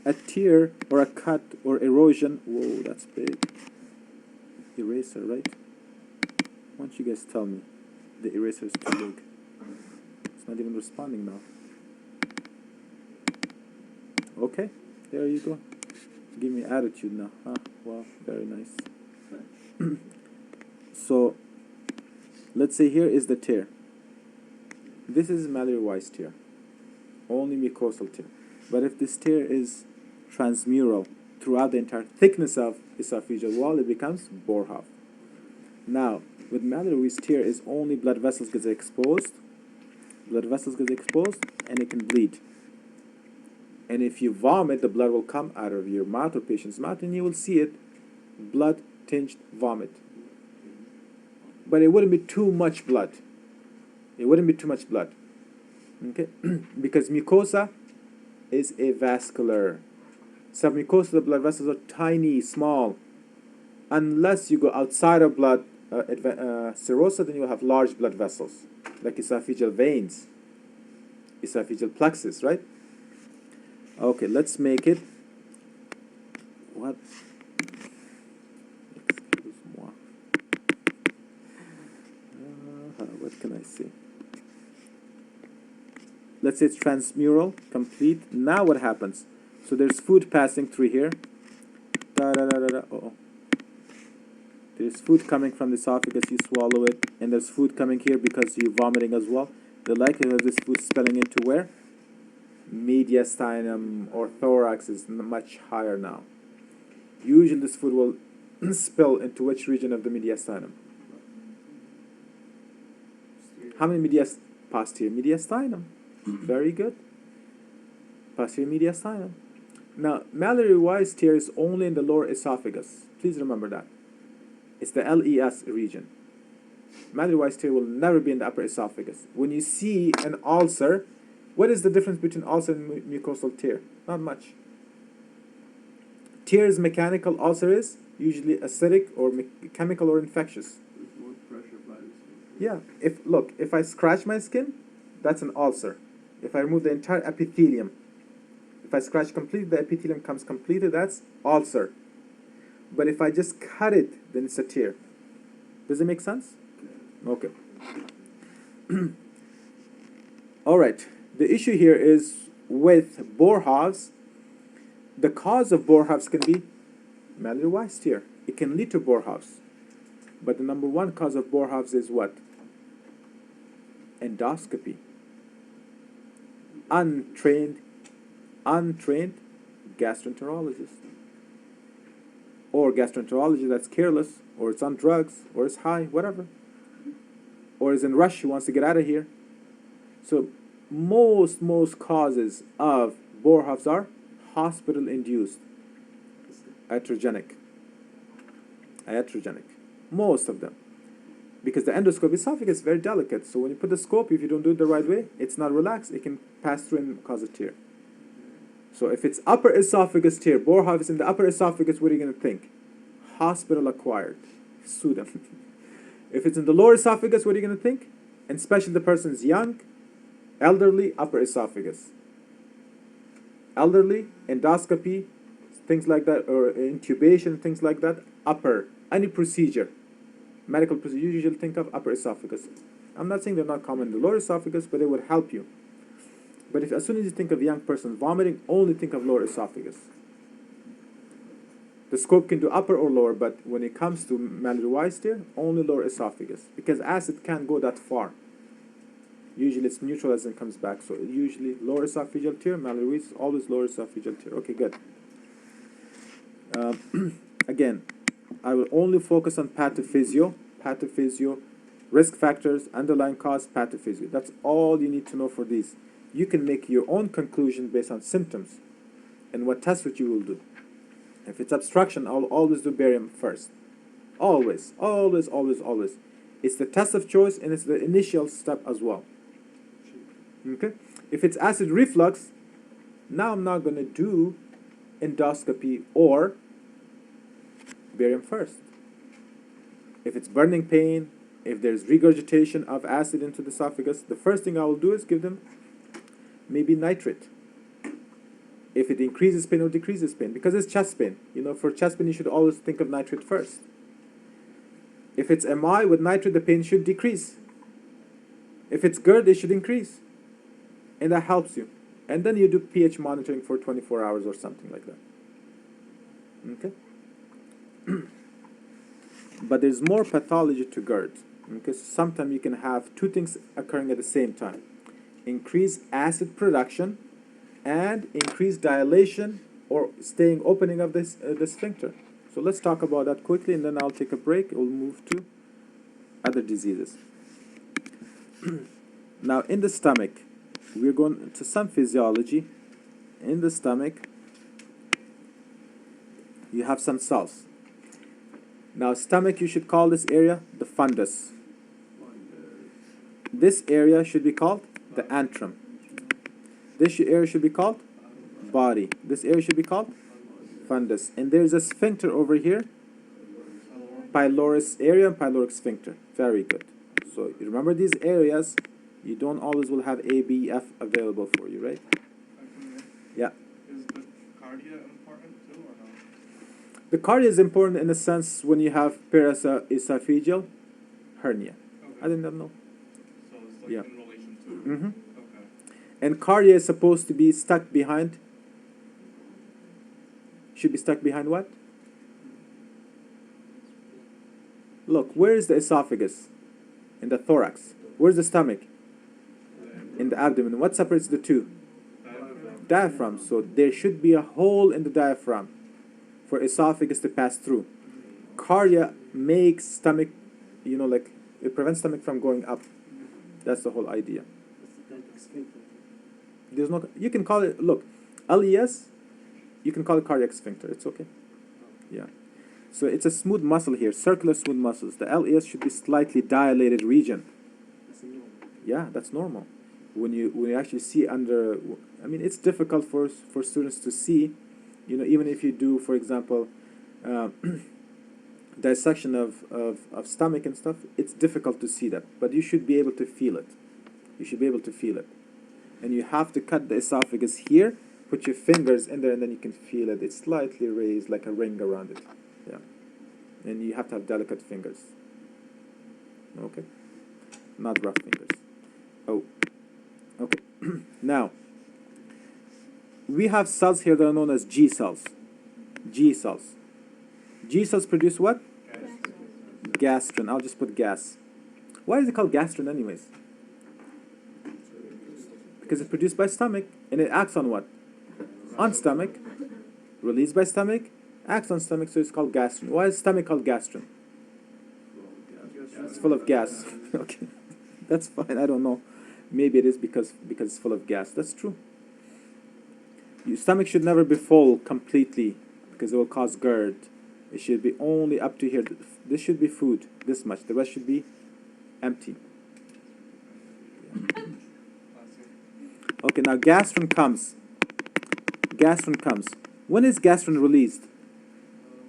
A tear or a cut or erosion. Whoa, that's big. Eraser, right? Why don't you guys tell me? The eraser is too big. It's not even responding now. Okay, there you go. Give me attitude now. Huh? Wow, very nice. So, let's say here is the tear. This is Mallory-Weiss tear. Only mucosal tear. But if this tear is transmural, throughout the entire thickness of esophageal wall, it becomes Boerhaave. Now, with Mallory-Weiss tear is only blood vessels get exposed, and it can bleed. And if you vomit, the blood will come out of your mouth or patient's mouth, and you will see it, blood-tinged vomit. But it wouldn't be too much blood. Okay? Because mucosa is avascular. Submucosal, the blood vessels are tiny, small. Unless you go outside of blood cirrhosis, then you will have large blood vessels, like esophageal veins, esophageal plexus, right? Okay, let's make it. What? Excuse-moi. What can I say? Let's say it's transmural, complete. Now what happens? So there's food passing through here. Uh-oh. There's food coming from the esophagus, you swallow it, and there's food coming here because you're vomiting as well. The likelihood of this food spilling into where? Mediastinum or thorax is much higher now. Usually this food will spill into which region of the mediastinum? How many posterior mediastinum? Very good. Posterior mediastinum. Now, Mallory-Weiss tear is only in the lower esophagus. Please remember that. It's the LES region. Mallory-Weiss tear will never be in the upper esophagus. When you see an ulcer, what is the difference between ulcer and mucosal tear? Not much. Tear is mechanical, ulcer is usually acidic or chemical or infectious. There's more pressure by the skin. Yeah, if I scratch my skin, that's an ulcer. If I remove the entire epithelium, if I scratch completely, the epithelium comes completed, that's ulcer. But if I just cut it, then it's a tear. Does it make sense? Okay. All right. The issue here is with Boerhaave's, the cause of Boerhaave's can be Mallory-Weiss tear. It can lead to Boerhaave's. But the number one cause of Boerhaave's is what? Endoscopy. Untrained gastroenterologist. Or gastroenterologist that's careless, or it's on drugs, or it's high, whatever. Or is in rush, who wants to get out of here. So most causes of Boerhaave's are hospital-induced, iatrogenic. Most of them. Because the endoscope esophagus is very delicate, so when you put the scope, if you don't do it the right way, it's not relaxed, it can pass through and cause a tear. So if it's upper esophagus tear, Boerhaave's in the upper esophagus, what are you going to think? Hospital acquired. Sue them. If it's in the lower esophagus, what are you going to think? And especially the person's young, elderly, upper esophagus. Elderly, endoscopy, things like that, or intubation, things like that, upper. Any procedure, medical procedure, you usually think of upper esophagus. I'm not saying they're not common in the lower esophagus, but they would help you. But as soon as you think of a young person vomiting, only think of lower esophagus. The scope can do upper or lower, but when it comes to Mallory-Weiss tear, only lower esophagus, because acid can't go that far. Usually it's neutralized and comes back, so usually lower esophageal tear, Mallory-Weiss, always lower esophageal tear. Okay, good. Again, I will only focus on pathophysio, risk factors, underlying cause, pathophysio. That's all you need to know for these. You can make your own conclusion based on symptoms and what test which you will do. If it's obstruction, I'll always do barium first. Always. It's the test of choice and it's the initial step as well. Okay? If it's acid reflux, now I'm not going to do endoscopy or barium first. If it's burning pain, if there's regurgitation of acid into the esophagus, the first thing I will do is give them maybe nitrate. If it increases pain or decreases pain, because it's chest pain. You know, for chest pain, you should always think of nitrate first. If it's MI with nitrate, the pain should decrease. If it's GERD, it should increase. And that helps you. And then you do pH monitoring for 24 hours or something like that. Okay? But there's more pathology to GERD. Okay? Sometimes you can have two things occurring at the same time. Increased acid production and increased dilation or staying opening of this the sphincter. So let's talk about that quickly, and then I'll take a break. We'll move to other diseases. Now, in the stomach, we're going to some physiology. In the stomach, you have some cells. Now, stomach, you should call this area the fundus. This area should be called the antrum. This area should be called body. This area should be called fundus. And there's a sphincter over here, pylorus area and pyloric sphincter. Very good. So you remember these areas, you don't always will have A, B, F available for you, right? Yeah. Is the cardia important too, or no? The cardia is important in the sense when you have paraesophageal hernia. Okay. I did not know. So it's like Yeah. in relation to. Mm-hmm. Okay. And cardia is supposed to be stuck behind. Should be stuck behind what? Look, where is the esophagus? In the thorax. Where's the stomach? In the abdomen. What separates the two? Diaphragm. So there should be a hole in the diaphragm for esophagus to pass through. Cardia makes stomach, you know, like it prevents stomach from going up. That's the whole idea. There's no, you can call it, look, LES, you can call it cardiac sphincter. It's okay. Yeah. So it's a smooth muscle here, circular smooth muscles. The LES should be slightly dilated region. Yeah, that's normal. When you actually see under, I mean, it's difficult for students to see, you know, even if you do, for example, dissection of stomach and stuff, it's difficult to see that, but you should be able to feel it. You should be able to feel it. And you have to cut the esophagus here, put your fingers in there, and then you can feel it. It's slightly raised like a ring around it. Yeah. And you have to have delicate fingers. Okay? Not rough fingers. Oh. Okay. Now, we have cells here that are known as G cells. G cells. G cells produce what? Gastrin. I'll just put gas. Why is it called gastrin anyways? Because it's produced by stomach, and it acts on what? On stomach. Released by stomach, acts on stomach, so it's called gastrin. Why is stomach called gastrin? It's full of gas. Okay. That's fine, I don't know. Maybe it is because it's full of gas. That's true. Your stomach should never be full completely because it will cause GERD. It should be only up to here. This should be food, this much. The rest should be empty. Okay, now gastrin comes. Gastrin comes. When is gastrin released?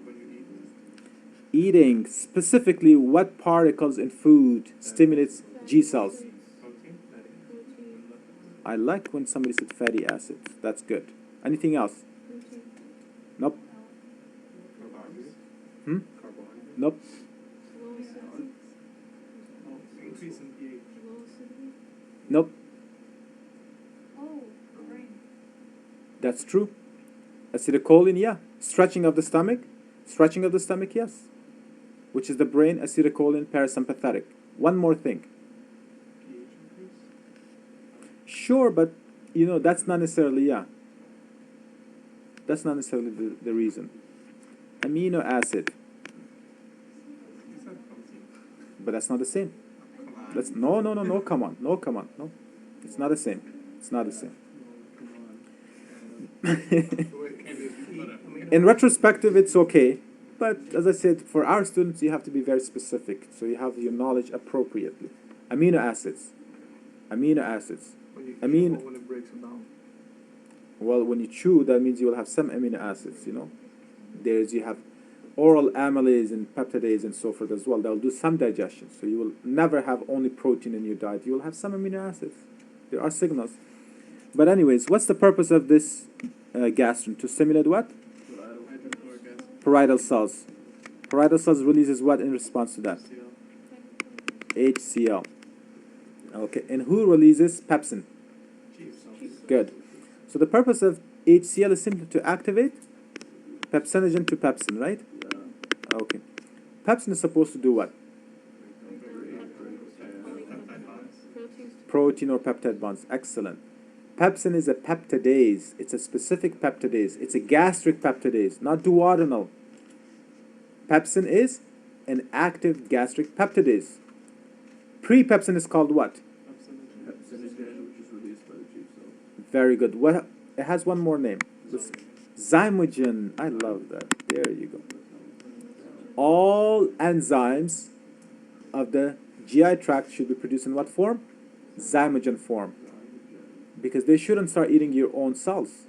When you eat. Eating. Specifically, what particles in food stimulates G cells? Protein. I like when somebody said fatty acids. That's good. Anything else? Nope. Carbohydrates. Hmm? Carbohydrates. Nope. Increase in pH. Nope. That's true. Acetylcholine, yeah. Stretching of the stomach. Stretching of the stomach, yes. Which is the brain, acetylcholine, parasympathetic. One more thing. pH increase. Sure, but, you know, that's not necessarily, yeah. That's not necessarily the reason. Amino acid. You said protein. But that's not the same. Come on. That's, no, come on. No, come on. No. It's not the same. It's not the same. In retrospective, it's okay. But as I said, for our students, you have to be very specific. So you have your knowledge appropriately. Amino acids. Amino acids. When you I mean- eat or when it breaks it down. Well, when you chew, that means you will have some amino acids, you know. You have oral amylase and peptidase and so forth as well. They'll do some digestion. So you will never have only protein in your diet. You will have some amino acids. There are signals. But anyways, what's the purpose of this gastrin? To stimulate what? Parietal cells. Parietal cells releases what in response to that? HCl. Okay, and who releases pepsin? Good. So the purpose of HCl is simply to activate pepsinogen to pepsin, right? Okay. Pepsin is supposed to do what? Protein or peptide bonds. Excellent. Pepsin is a peptidase. It's a specific peptidase. It's a gastric peptidase, not duodenal. Pepsin is an active gastric peptidase. Pre-pepsin is called what? Pepsinogen, which is released by the chief cell. Very good. What? It has one more name. Zymogen. I love that. There you go. All enzymes of the GI tract should be produced in what form? Zymogen form. Because they shouldn't start eating your own cells.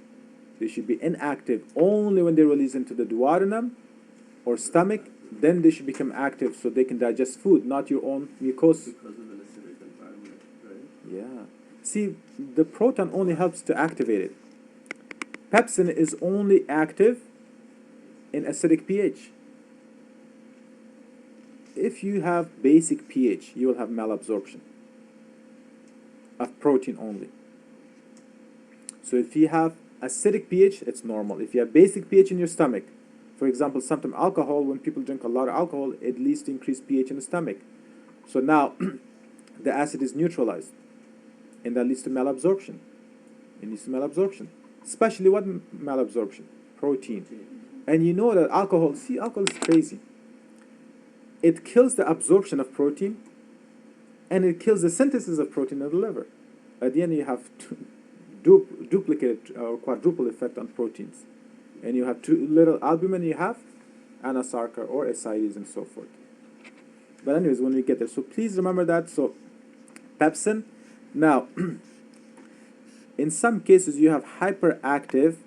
They should be inactive only when they release into the duodenum or stomach. Then they should become active so they can digest food, not your own mucosa. Because of an acidic environment, right? Yeah. See, the proton only helps to activate it. Pepsin is only active in acidic pH. If you have basic pH, you will have malabsorption of protein only. So if you have acidic pH, it's normal. If you have basic pH in your stomach, for example, sometimes alcohol, when people drink a lot of alcohol, it leads to increased pH in the stomach. So now the acid is neutralized, and that leads to malabsorption. It leads to malabsorption. Especially what malabsorption? Protein. And you know that alcohol, see, alcohol is crazy. It kills the absorption of protein, and it kills the synthesis of protein in the liver. At the end, you have duplicate or quadruple effect on proteins. And you have too little albumin, you have anasarca or ascites and so forth. But anyways, when we get there, so please remember that. So pepsin. Now, in some cases, you have hyperactive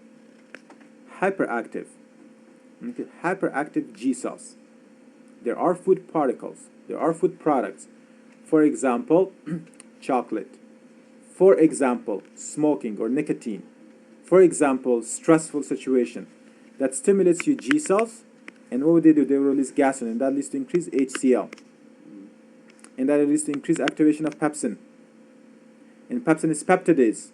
G cells. There are food particles. There are food products. For example, chocolate. For example, smoking or nicotine. For example, stressful situation that stimulates your G cells, and what would they do? They will release gasoline, and that leads to increased HCl, and that leads to increased activation of pepsin. And pepsin is peptidase.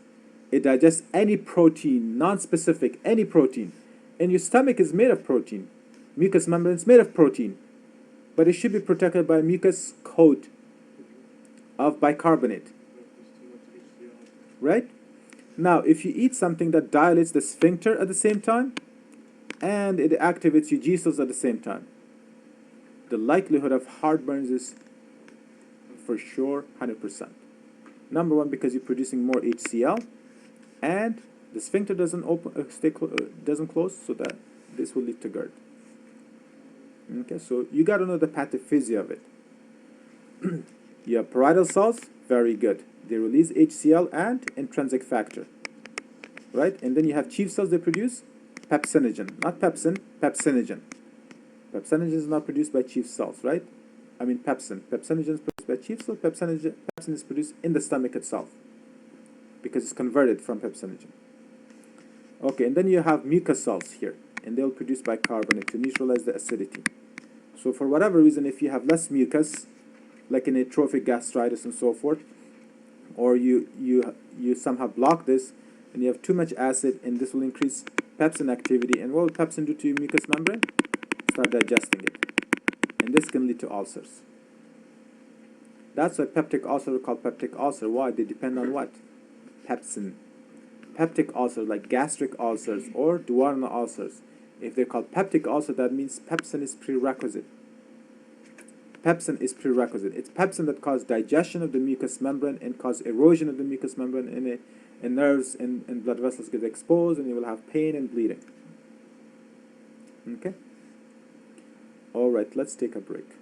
It digests any protein, non-specific, any protein. And your stomach is made of protein. Mucous membrane is made of protein, but it should be protected by a mucus coat of bicarbonate, right? Now, if you eat something that dilates the sphincter at the same time, and it activates your G cells at the same time, the likelihood of heartburns is for sure 100%. Number one, because you're producing more HCl, and the sphincter doesn't doesn't close, so that this will lead to GERD. Okay, so you got to know the pathophysia of it. You have parietal cells, very good. They release HCl and intrinsic factor, right? And then you have chief cells, they produce pepsinogen, not pepsin, pepsinogen. Pepsinogen is not produced by chief cells, right? I mean pepsin. Pepsinogen is produced by chief cells. Pepsin is produced in the stomach itself because it's converted from pepsinogen. Okay, and then you have mucus cells here, and they'll produce bicarbonate to neutralize the acidity. So for whatever reason, if you have less mucus, like in atrophic gastritis and so forth, or you somehow block this, and you have too much acid, and this will increase pepsin activity. And what will pepsin do to your mucous membrane? Start digesting it. And this can lead to ulcers. That's why peptic ulcer is called peptic ulcer. Why? They depend on what? Pepsin. Peptic ulcer, like gastric ulcers or duodenal ulcers. If they're called peptic ulcer, that means pepsin is prerequisite. Pepsin is prerequisite. It's pepsin that causes digestion of the mucous membrane and causes erosion of the mucous membrane, and nerves and blood vessels get exposed, and you will have pain and bleeding. Okay? All right, let's take a break.